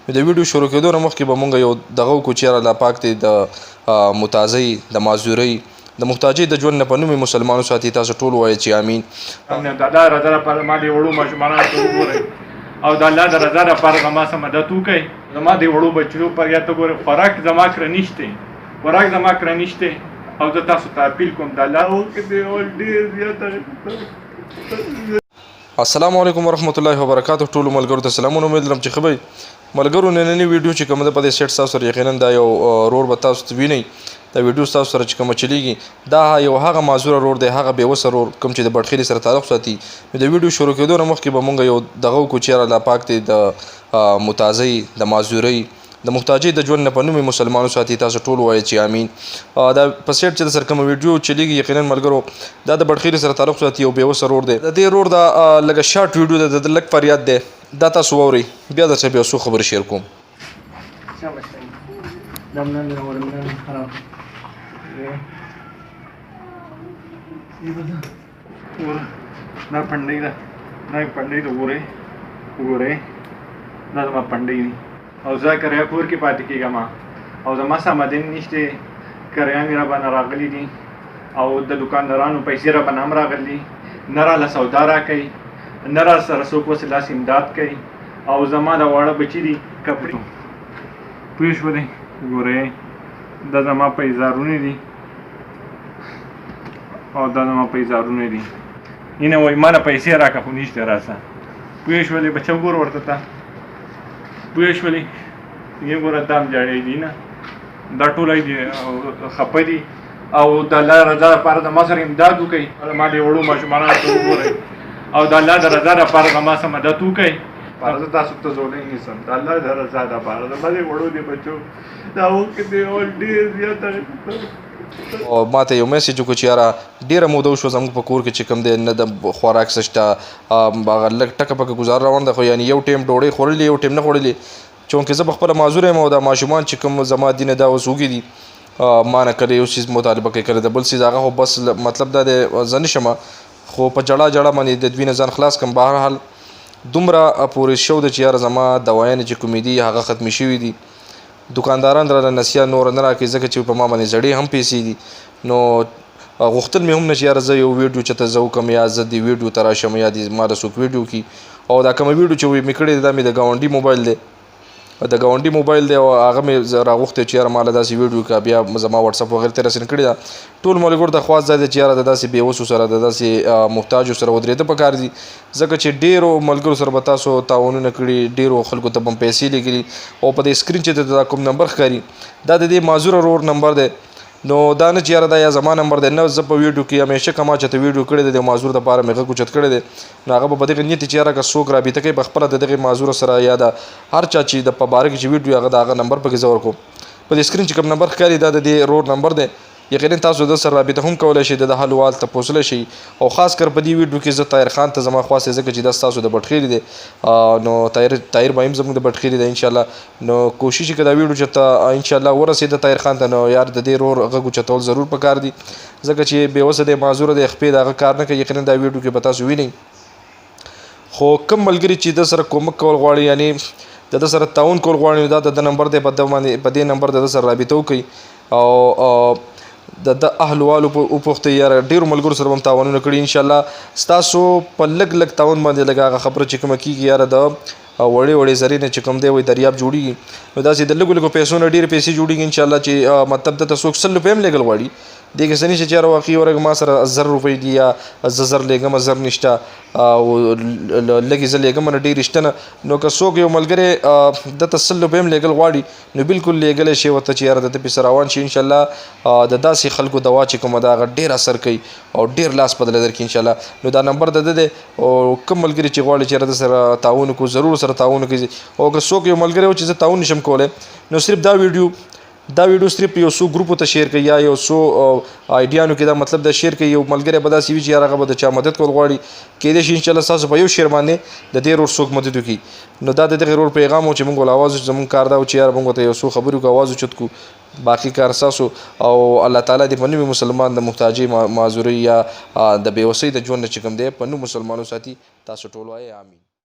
د ویډیو شروع کېدو نه مخکې به مونږ یو دغه وکړو چې یاره الله پاک دې د متازۍ د معذورۍ د محتاجۍ د ژوند نه په نوم مسلمانو ساتي. تاسو ټول وایئ چې امین. د الله رضا لپاره ما دې وړو ماشومانو ته وګورئ او د الله د رضا لپاره زما څه مدد وکړئ. زما دې وړو بچو پر یا ته ګورئ خوراک زما کره نشته، خوراک زما کره نشته او زه تاسو ته اپیل کوم د الله وکړئ ډېر زیاته. السلام علیکم ورحمت الله وبرکاتہ. ټولو ملګرو ته سلامونه. امید لرم چې ښه به ملګرو نننۍ ویډیو چې کومه ده په دې سیټ تاسو سره یقینا دا یو رور به تاسو ته وینئ. دا ویډیو تاسو سره چې کومه چلیږي دا یو هغه معذوره رور دی، هغه بېوسه رور کوم چې د بټخیلي سره تعلق ساتي. د ویډیو شروع کېدو نه مخکې به مونږ یو دغه وکړو چې یاره الله پاک دې د متازۍ د معذورۍ د محتاجۍ د ژوند نه په نوم مسلمانو ساتي. تاسو ټول وایئ چې امین. دا په سیټ چې د سره کومه ویډیو چلیږي یقینا ملګرو دا د بټخیلي سره تعلق ساتي، یو بېوسه رور دی. د دې رور دا لږه شارټ ویډیو ده، د لږ فریاد دی، دا تاسو واورئ، بیا درته بیا څو خبرې شیر کوم. دا پنډۍ ده، دا پنډۍ ده، وګورئ دا زما پنډۍ دي او زه کرایه کور کې پاتې کېږم او زما سمدن نشته، کرایه مې راباندې راغلي دي او د دکاندارانو پیسې راباندې هم راغلي، نه راله سودا راکوي، نه را سره څوک اوس لاس امداد کوي او زما د واړه بچي دي کپړې پوه شولې. ګورئ دا زما پیزارونه دي او دا زما پیزارونه دي. اینه وایي ما نه پیسې راکړه خو نشته راسه. پوه شولې بچه ګوره ورته ته پوه شولې. یې ګوره دا هم جاړی دي نه، دا ټوله دي خفه دي او د الله رضا لپاره د ما سره امداد وکړئ. ما دې وړو ماشومانو ته وګورئ او د الله د رضا لپاره زما څه مدد وکړئ. زه تاسو ته زولۍ نیسم د الله د رضا لپاره. زما دې وړو دې بچو دا وکړې ډېر زیاته. او ما ته یو میسیج وکړو چې یاره ډېره موده وشوه زموږ په کور کې چې کوم دی نه د خوراک څه شته، هغه لږ ټکه پکه ګزاره روان ده، خو یعنې یو ټیم ډوډۍ خوړلې یو ټیم نه خوړلې. چونکې زه پخپله معذور یم او دا ماشومان چې کوم زما دي نه دا اوس وږي دي، ما نه کله یو څیز مطالبه کوي کله د بل څیز، هغه خو بس مطلب دا دی زه نه شمه خو په جړه جړه باندې د دوی نه ځان خلاص کړم. بهرحال دومره پورې شو ده چې یاره زما دوایانې چې کومې دي هغه ختمې شوي دي. دکانداران راله نسیه نوره نه راکوي ځکه چې په ما باندې زړې هم پیسې دي. نو غوښتل مې هم نه چې یاره زه یو ویډیو چېرته زه وکړم یا زه دې ویډیو ته راشم یا دې ما د څوک ویډیو کړي. او دا کومه ویډیو چې مې کړې دا مې د ګاونډي موبایل دی، د ګاونډي موبایل دی او هغه مې راغوښتی چې یاره ماله داسې ویډیو کړه، بیا زما وټساپ وغیره ته راسره کړې ده. ټول ملګرو ته خواست دا دی چې یاره د داسې بېوسو سره د داسې محتاجو سره ودرېده پکار دي، ځکه چې ډېرو ملګرو سره به تاسو تعاونونه کړي، ډېرو خلکو ته به هم پیسې لېږلي او په دې سکرین چې دا کوم نمبر ښکاري دا د دې معذوره رور نمبر دی. نو دا نه چې یاره دا یا زما نمبر دی، نه زه په ویډیو کې همیشه که ما چېرته ویډیو کړی دی د معذور دپاره مې غږ اوچت کړی دی، نو هغه به په دغې نیت چې یاره که څوک رابطه کوي پخپله د دغې معذوره سره یا د هر چا چې د په باره کې چې ویډیو هغه د هغه نمبر پکې زه ورکوم. په دې سکرین چې کوم نمبر ښکاري دا د دې رور نمبر دی. یقینا تاسو د سره رابطه هم کولی شئ، د حال وال تپوسلی شئ او خاص کر په دې ویډیو کې زه طاهر خان ته زما خواست ځکه چې دا ستاسو د بټخیلي دی، نو طاهر به هم زموږ د بټخیلي دی انشاءالله. نو کوشش وکړه دا ویډیو چې ته انشاءالله ورسېده طاهر خان ته، نو یار د دې رور غږ اوچتول ضرور پکار دي ځکه چې بېوسه دی، معذوره دی، خپې د هغه کار نه کوي. یقینا دا ویډیو کې به تاسو وینئ. خو کوم ملګري چې د سره کومک کول غواړي یعنې د سره تعاون کول غواړي دا د نمبر دی، په دې نمبر د سره رابطه وکړئ او د اهل والو وپوښتئ. یاره ډېرو ملګرو سره به هم تعاونونه کړي انشاءالله. ستاسو په لږ لږ تعاون باندې لږ هغه خبره چې کومه کېږي یاره د وړې وړې زرې نه چې کوم دی وایي دریاب جوړېږي، نو داسې د لږو لږو پیسو نه ډېرې پیسې جوړېږي انشاءالله چې مطلب دته څوک 100 روپۍ هم لېږل غواړي دې کې څه نشته چې یاره واقعي ورګه ما سره 1000 روپۍ دي یا زه 1000 لېږم 1000 نشته او لږې زه لېږم نه ډېرې شته نه. نو که څوک یو ملګری دته 100 روپۍ هم لېږل غواړي نو بلکل لېږلی شي ورته چې یاره دته پسې روان شي انشاءالله. د داسې خلکو دوا چې کومه ده هغه ډېر اثر کوي او ډېر لاس بدله درکړي انشاءالله. نو دا نمبر د ده دی او کوم ملګري چې غواړي چې یاره د سره تعاون وکړو ضرور سره تعاون وکړي. او که څوک یو ملګری و چې زه تعاون نشم کولی نو صرف دا ویډیو صرف یو څو ګروپو ته شیر کړئ یا یو څو آیډیانو کې دا مطلب د شیر کړئ. یو ملګری به داسې وي چې یاره هغه به د چا مدد کول غواړي، کیدای شي انشاءالله ستاسو په یو شیر باندې د دې رور څوک مدد وکړي. نو دا د دغې رور پیغام و چې موږ ول اواز زموږ کار دا و چې یاره موږ ورته یو څو خبرې وکړو، اواز اوچت کړو، باقي کار ستاسو او الله تعالی دې په نوم مسلمان د محتاجۍ معذورۍ یا د بېوسۍ د ژوند نه چې کوم دی په نوم مسلمانو ساتي. تاسو ټول وایئ امین.